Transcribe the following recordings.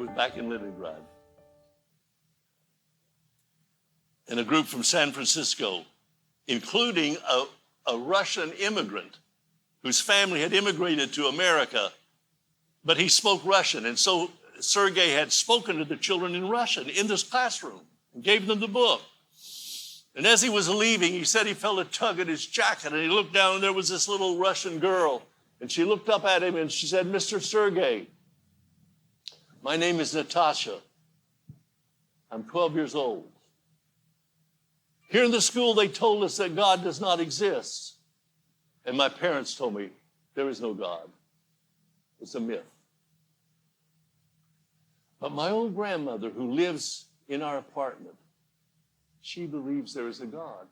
was back in Leningrad. And a group from San Francisco, including a Russian immigrant whose family had immigrated to America, but he spoke Russian. And so Sergei had spoken to the children in Russian in this classroom and gave them the book. And as he was leaving, he said he felt a tug at his jacket, and he looked down, and there was this little Russian girl. And she looked up at him, and she said, "Mr. Sergei, my name is Natasha. I'm 12 years old. Here in the school, they told us that God does not exist. And my parents told me there is no God. It's a myth. But my old grandmother, who lives in our apartment, she believes there is a God.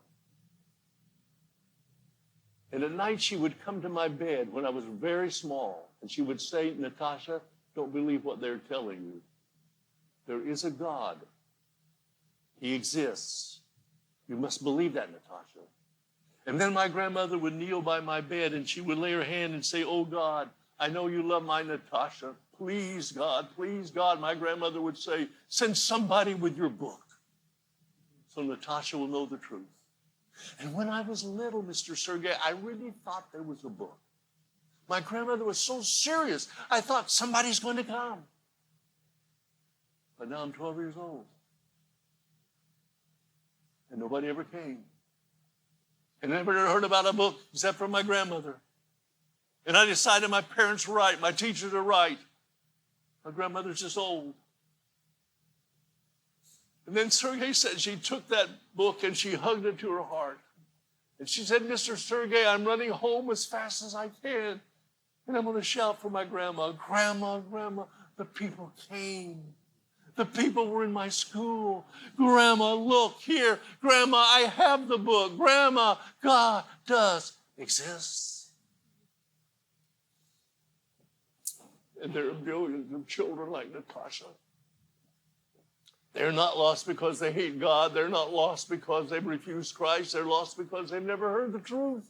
And at night, she would come to my bed when I was very small, and she would say, 'Natasha, don't believe what they're telling you. There is a God. He exists. You must believe that, Natasha.' And then my grandmother would kneel by my bed, and she would lay her hand and say, 'Oh, God, I know you love my Natasha. Please, God, my grandmother would say, 'Send somebody with your book so Natasha will know the truth.' And when I was little, Mr. Sergei, I really thought there was a book. My grandmother was so serious, I thought somebody's going to come. But now I'm 12 years old. And nobody ever came. And I never heard about a book except from my grandmother. And I decided my parents were right, my teachers are right. My grandmother's just old. And then Sergei said she took that book and she hugged it to her heart. And she said, 'Mr. Sergei, I'm running home as fast as I can. And I'm going to shout for my grandma, Grandma, Grandma.' The people came. The people were in my school. 'Grandma, look here. Grandma, I have the book. Grandma, God does exist.' And there are billions of children like Natasha. They're not lost because they hate God. They're not lost because they've refused Christ. They're lost because they've never heard the truth.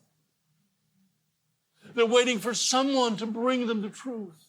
They're waiting for someone to bring them the truth.